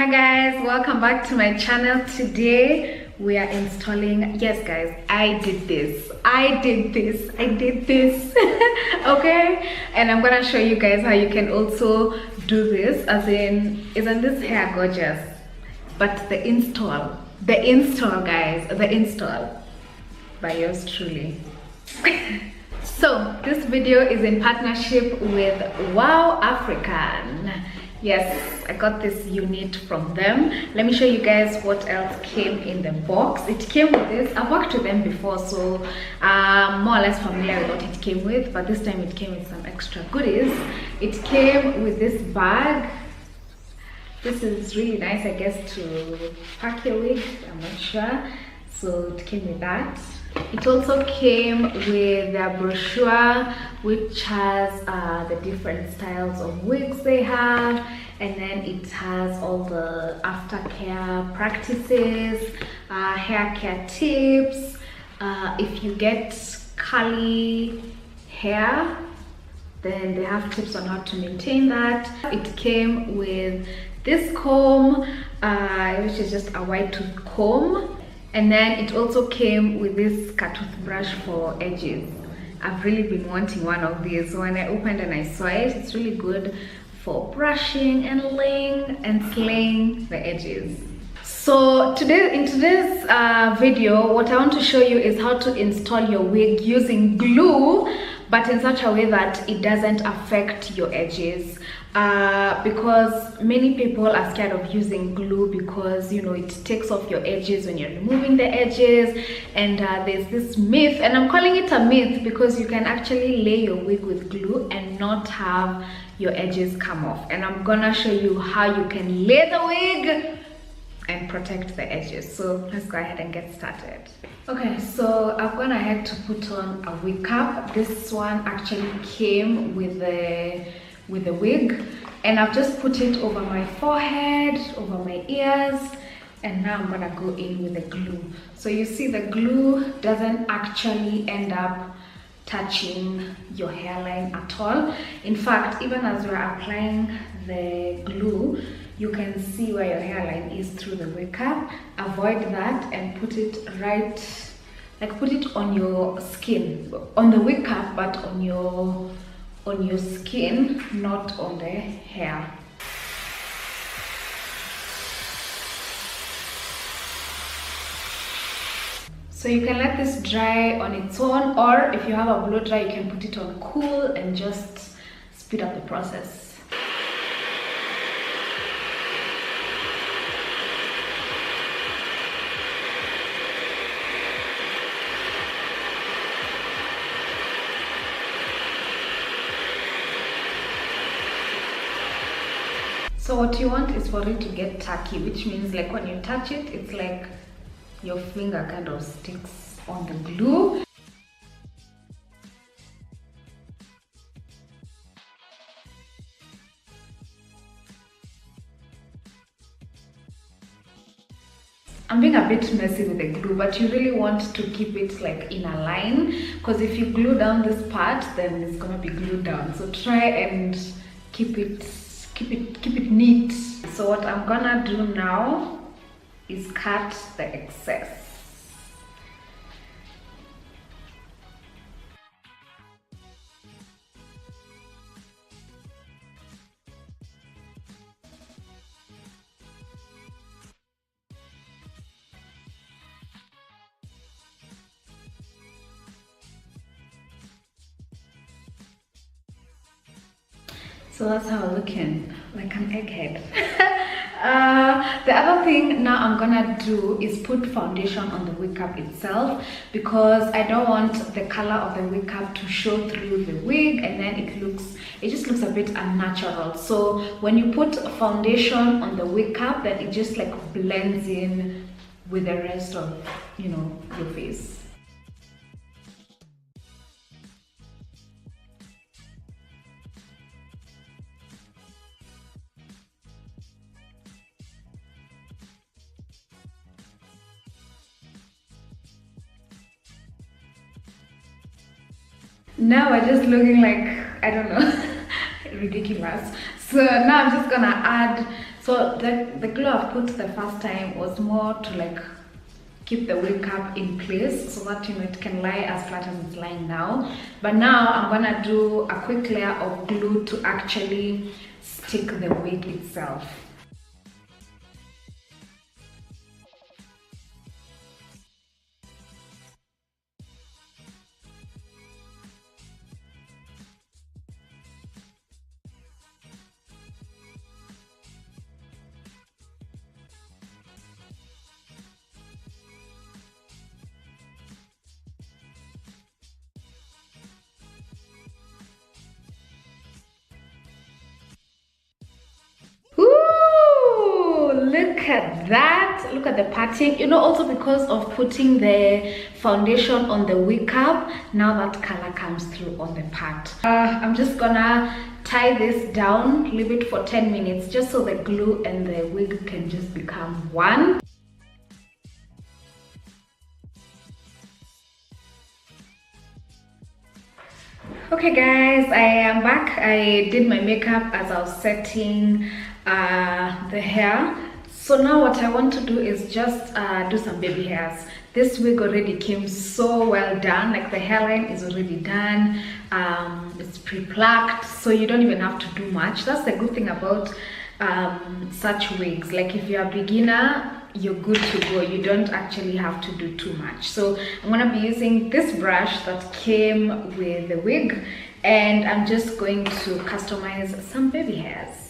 Hi guys, welcome back to my channel. Today we are installing, yes guys, I did this okay, and I'm gonna show you guys how you can also do this, as in, isn't this hair gorgeous? But the install guys, the install by yours truly. So this video is in partnership with WowAfrican. Yes, I got this unit from them. Let me show you guys what else came in the box. It came with this. I've worked with them before, so I'm more or less familiar with what it came with, but this time it came with some extra goodies. It came with this bag. This is really nice, I guess, to pack your wig. I'm not sure. So it came with that. It also came with a brochure which has the different styles of wigs they have, and then it has all the aftercare practices, hair care tips. If you get curly hair, then they have tips on how to maintain that. It came with this comb, which is just a white tooth comb. And then it also came with this toothbrush for edges. I've really been wanting one of these. So when I opened and I saw it, it's really good for brushing and laying and slaying the edges. So in today's video, what I want to show you is how to install your wig using glue, but in such a way that it doesn't affect your edges. Because many people are scared of using glue because, you know, it takes off your edges when you're removing the edges, and there's this myth, and I'm calling it a myth because you can actually lay your wig with glue and not have your edges come off. And I'm gonna show you how you can lay the wig and protect the edges. So let's go ahead and get started. Okay, so I've gone ahead to put on a wig cap. This one actually came with the wig, and I've just put it over my forehead, over my ears, and now I'm gonna go in with the glue. So you see the glue doesn't actually end up touching your hairline at all. In fact, even as we're applying the glue, you can see where your hairline is through the wig cap. Avoid that and put it right, like put it on your skin, on the wig cap, but on your skin, not on the hair. So you can let this dry on its own, or if you have a blow dry, you can put it on cool and just speed up the process. So what you want is for it to get tacky, which means like when you touch it, it's like your finger kind of sticks on the glue. I'm being a bit messy with the glue, but you really want to keep it like in a line, because if you glue down this part, then it's gonna be glued down. So try and keep it neat. So what I'm gonna do now is cut the excess. So that's how I'm looking, like an egghead. The other thing now I'm gonna do is put foundation on the wig cap itself, because I don't want the color of the wig cap to show through the wig, and then it just looks a bit unnatural. So when you put foundation on the wig cap, then it just like blends in with the rest of, you know, your face. Now we're just looking like, I don't know, ridiculous. So now I'm just gonna add So the glue I put the first time was more to like keep the wig cap in place so that it can lie as flat as it's lying now. But now I'm gonna do a quick layer of glue to actually stick the wig itself. Look at that, look at the parting, also because of putting the foundation on the wig cap, now that color comes through on the part. I'm just gonna tie this down, leave it for 10 minutes just so the glue and the wig can just become one. Okay guys, I am back. I did my makeup as I was setting the hair. So now what I want to do is just do some baby hairs. This wig already came so well done, like the hairline is already done. It's pre-plucked, so you don't even have to do much. That's the good thing about such wigs. Like if you're a beginner, you're good to go. You don't actually have to do too much. So I'm gonna be using this brush that came with the wig, and I'm just going to customize some baby hairs.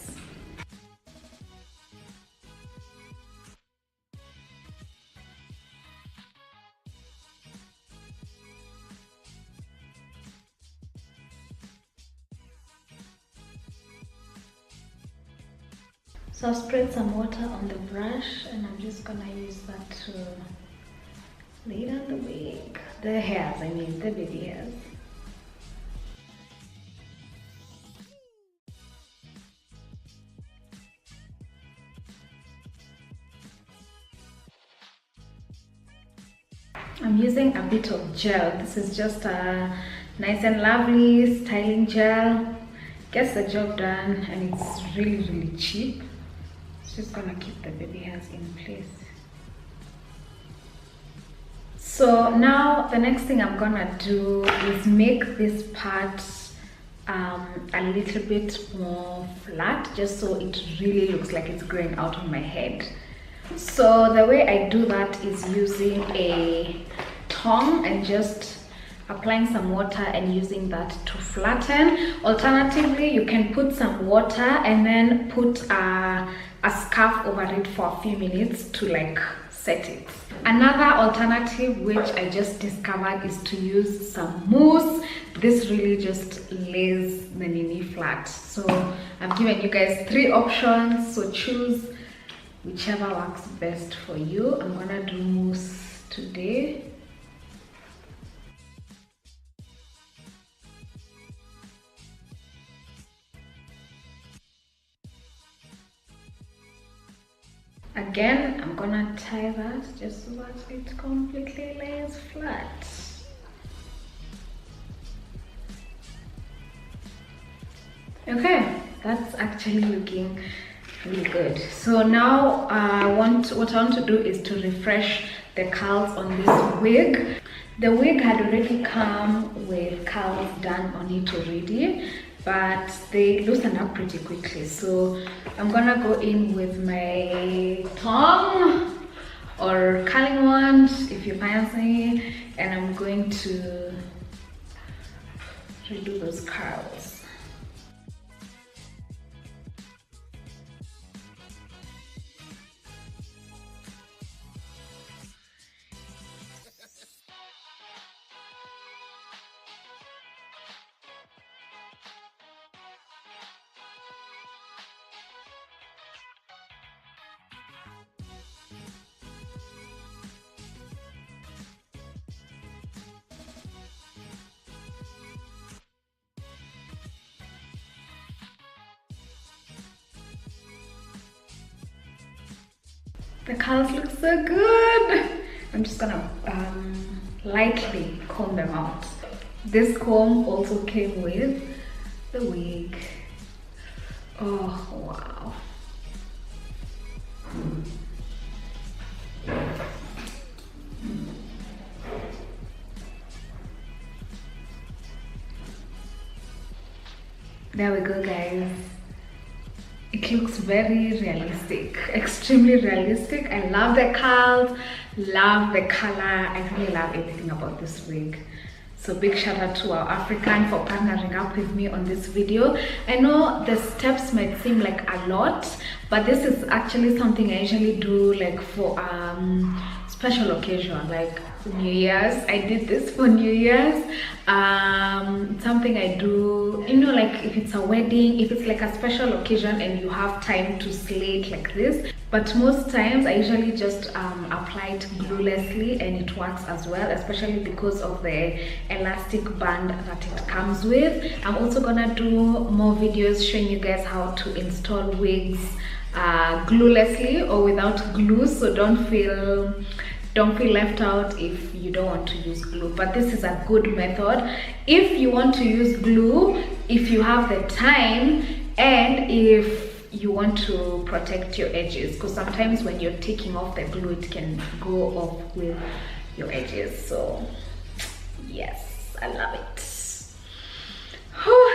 So I've spread some water on the brush and I'm just gonna use that to lay down the wig. The hairs, I mean the baby hairs. I'm using a bit of gel. This is just a Nice and Lovely styling gel. Gets the job done and it's really cheap. Just gonna keep the baby hairs in place. So now the next thing I'm gonna do is make this part a little bit more flat, just so it really looks like it's growing out of my head. So the way I do that is using a tongue and just applying some water and using that to flatten. Alternatively, you can put some water and then put a scarf over it for a few minutes to like set it. Another alternative which I just discovered is to use some mousse. This really just lays the nini flat. So I've given you guys 3 options, so choose whichever works best for you. I'm gonna do mousse today. Again, I'm gonna tie that just so that it completely lays flat. Okay, that's actually looking really good. So now what I want to do is to refresh the curls on this wig. The wig had already come with curls done on it already, but they loosen up pretty quickly. So I'm gonna go in with my tongue or curling wand if you fancy, and I'm going to redo those curls. The curls look so good. I'm just gonna lightly comb them out. This comb also came with the wig. Oh wow. There we go, guys. It looks very realistic, extremely realistic. I love the curls, love the color. I really love everything about this wig. So big shout out to WowAfrican for partnering up with me on this video. I know the steps might seem like a lot, but this is actually something I usually do like for special occasion, like New Year's. I did this for New Year's. Something I do, you know, like if it's a wedding, if it's like a special occasion and you have time to slay it like this. But most times I usually just apply it gluelessly, and it works as well, especially because of the elastic band that it comes with. I'm also gonna do more videos showing you guys how to install wigs gluelessly or without glue, so don't feel left out if you don't want to use glue. But this is a good method if you want to use glue, if you have the time, and if you want to protect your edges, because sometimes when you're taking off the glue it can go off with your edges. So yes, I love it.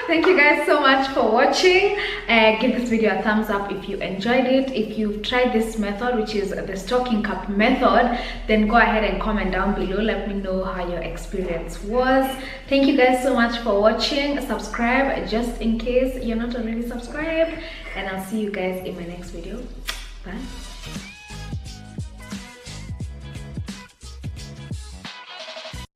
Thank you guys so much for watching. Give this video a thumbs up if you enjoyed it. If you've tried this method, which is the stocking cap method, then go ahead and comment down below. Let me know how your experience was. Thank you guys so much for watching. Subscribe just in case you're not already subscribed, and I'll see you guys in my next video. Bye.